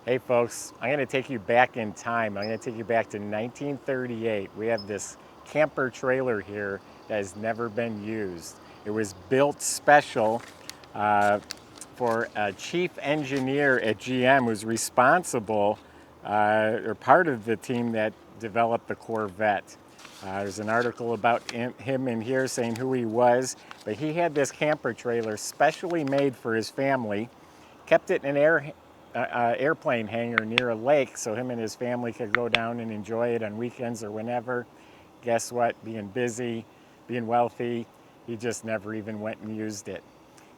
Hey folks, I'm going to take you back in time. I'm going to take you back to 1938. We have this camper trailer here that has never been used. It was built special for a chief engineer at GM who's responsible or part of the team that developed the Corvette. There's an article about him in here saying who he was, but he had this camper trailer specially made for his family, kept it in an airplane hangar near a lake so him and his family could go down and enjoy it on weekends or whenever. Guess what? Being busy, being wealthy, he just never even went and used it.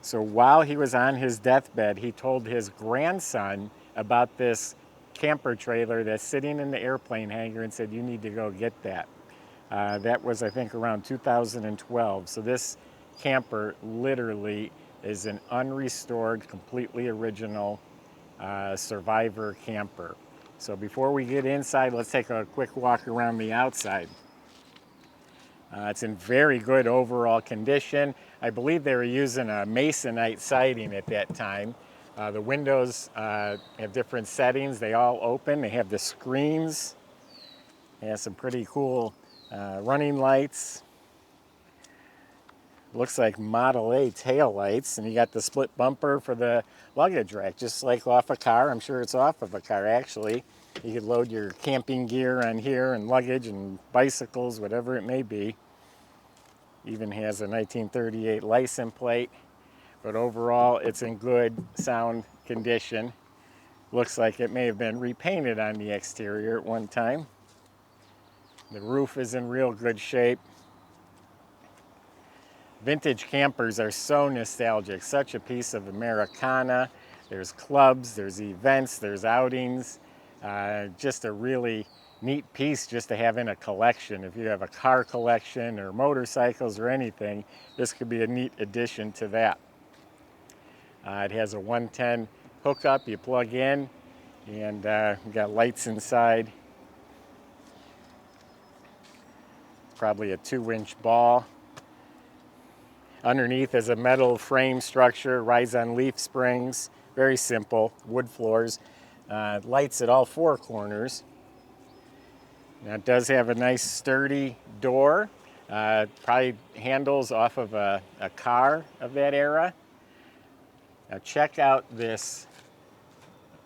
So while he was on his deathbed, he told his grandson about this camper trailer that's sitting in the airplane hangar and said, "You need to go get that." That was, I think, around 2012. So this camper literally is an unrestored, completely original Survivor camper. So before we get inside, let's take a quick walk around the outside. It's in very good overall condition. I believe they were using a masonite siding at that time. The windows have different settings. They all open. They have the screens. They have some pretty cool running lights. Looks like Model A tail lights, and you got the split bumper for the luggage rack, just like off a car. I'm sure it's off of a car, actually. You could load your camping gear on here and luggage and bicycles, whatever it may be. Even has a 1938 license plate, but overall it's in good, sound condition. Looks like it may have been repainted on the exterior at one time. The roof is in real good shape. Vintage campers are so nostalgic, such a piece of Americana. There's clubs, there's events, there's outings. Just a really neat piece just to have in a collection. If you have a car collection or motorcycles or anything, this could be a neat addition to that. It has a 110 hookup you plug in, and you got lights inside. Probably a 2-inch ball. Underneath is a metal frame structure, rides on leaf springs, very simple, wood floors, lights at all 4 corners. Now it does have a nice sturdy door, probably handles off of a car of that era. Now check out this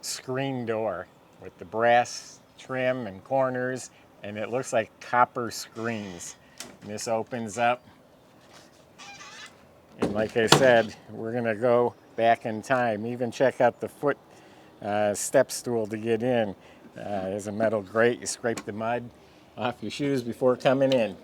screen door with the brass trim and corners, and it looks like copper screens. And this opens up. And like I said, we're gonna go back in time. Even check out the foot step stool to get in. There's a metal grate. You scrape the mud off your shoes before coming in.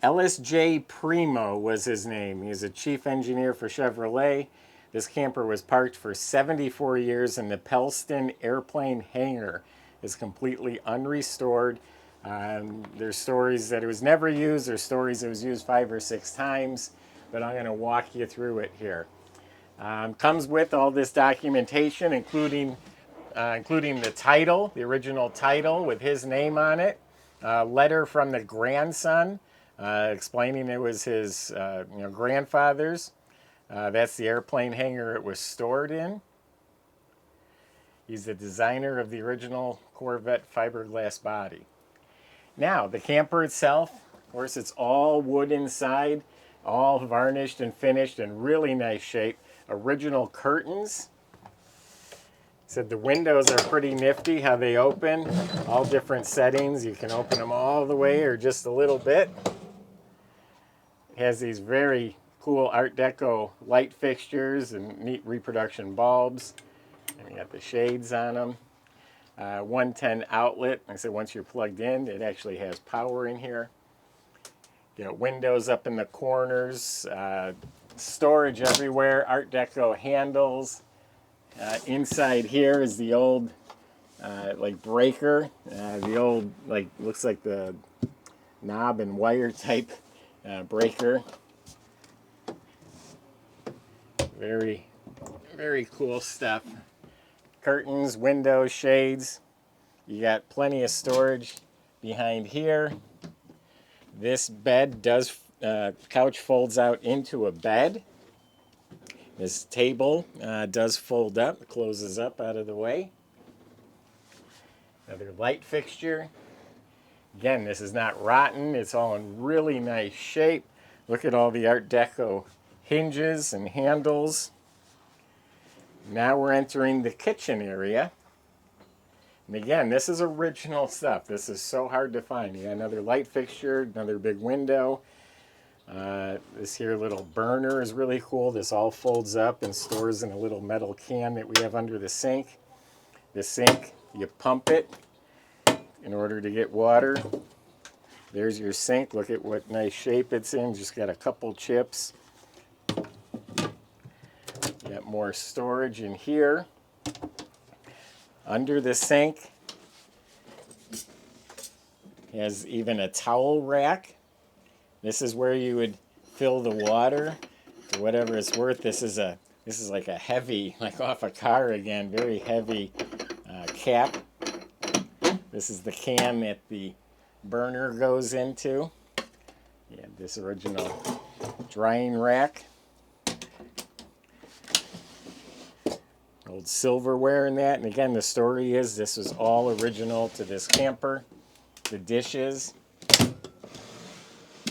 Elias J Primo was his name. He was a chief engineer for Chevrolet. This camper was parked for 74 years in the Pellston airplane hangar. It's completely unrestored. There's stories that it was never used. There's stories it was used 5 or 6 times, but I'm going to walk you through it here. Comes with all this documentation, including the title, the original title with his name on it. Letter from the grandson explaining it was his grandfather's. That's the airplane hangar it was stored in. He's the designer of the original Corvette fiberglass body. Now, the camper itself, of course, it's all wood inside, all varnished and finished in really nice shape. Original curtains. Said the windows are pretty nifty how they open. All different settings. You can open them all the way or just a little bit. It has these very cool Art Deco light fixtures and neat reproduction bulbs. And you got the shades on them. 110 outlet. Like I said, once you're plugged in, it actually has power in here. You know, windows up in the corners, storage everywhere, Art Deco handles. Inside here is the old like breaker, the old looks like the knob and wire type breaker. Very, very cool stuff. Curtains, windows, shades. You got plenty of storage behind here. This bed couch folds out into a bed. This table does fold up, closes up out of the way. Another light fixture. Again, this is not rotten. It's all in really nice shape. Look at all the Art Deco hinges and handles. Now we're entering the kitchen area. And again, this is original stuff. This is so hard to find. You got another light fixture, another big window. This here little burner is really cool. This all folds up and stores in a little metal can that we have under the sink. The sink, you pump it in order to get water. There's your sink. Look at what nice shape it's in. Just got a couple chips. Got more storage in here. Under the sink has even a towel rack. This is where you would fill the water for whatever it's worth. This is like a heavy, like off a car again, very heavy cap. This is the can that the burner goes into. Yeah, this original drying rack. Old silverware in that. And again, the story is this was all original to this camper. The dishes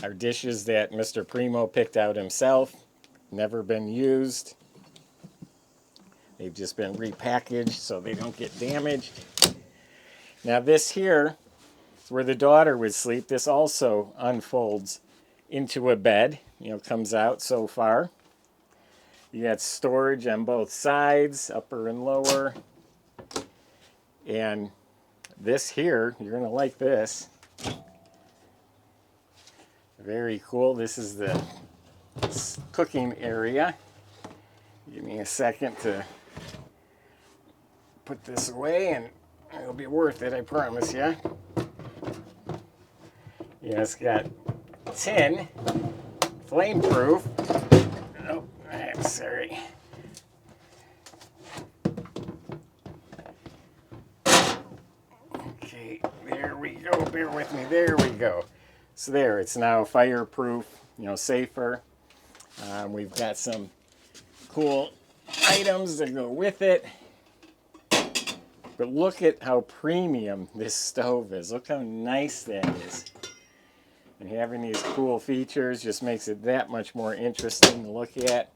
are dishes that Mr. Primo picked out himself. Never been used. They've just been repackaged so they don't get damaged. Now this here is where the daughter would sleep. This also unfolds into a bed. You know, comes out so far. You got storage on both sides, upper and lower. And this here, you're going to like this. Very cool. This is the cooking area. Give me a second to put this away and it'll be worth it, I promise you. Yeah, it's got tin, flame-proof. Oh, I'm sorry. Okay, there we go. Bear with me. There we go. So there, it's now fireproof, you know, safer. We've got some cool items that go with it. But look at how premium this stove is. Look how nice that is. And having these cool features just makes it that much more interesting to look at.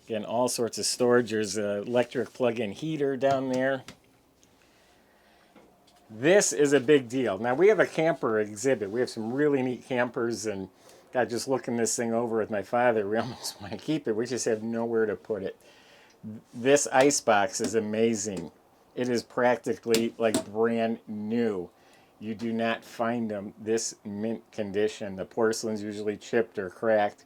Again, all sorts of storage. There's an electric plug-in heater down there. This is a big deal. Now, we have a camper exhibit. We have some really neat campers, and God, just looking this thing over with my father, we almost want to keep it. We just have nowhere to put it. This icebox is amazing. It is practically like brand new. You do not find them this mint condition. The porcelain's usually chipped or cracked.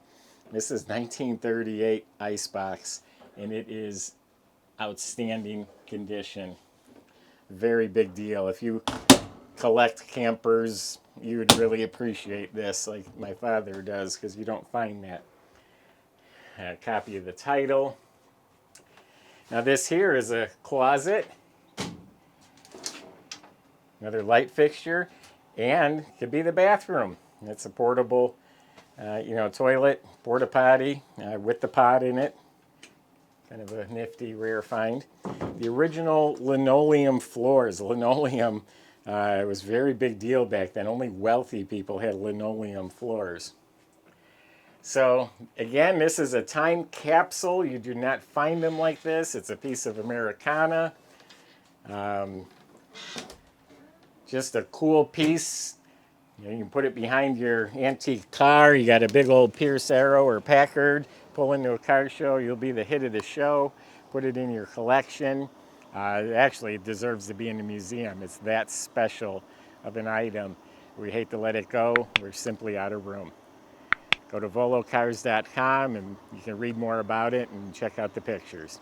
This is 1938 icebox, and it is outstanding condition. Very big deal. If you collect campers, you would really appreciate this, like my father does, because you don't find that. A copy of the title. Now this here is a closet. Another light fixture, and could be the bathroom. It's a portable, toilet, porta potty with the pot in it. Kind of a nifty, rare find. The original linoleum floors. Linoleum was a very big deal back then. Only wealthy people had linoleum floors. So again, this is a time capsule. You do not find them like this. It's a piece of Americana. Just a cool piece. You can put it behind your antique car. You got a big old Pierce Arrow or Packard. Pull into a car show. You'll be the hit of the show. Put it in your collection. Actually, it deserves to be in the museum. It's that special of an item. We hate to let it go. We're simply out of room. Go to volocars.com and you can read more about it and check out the pictures.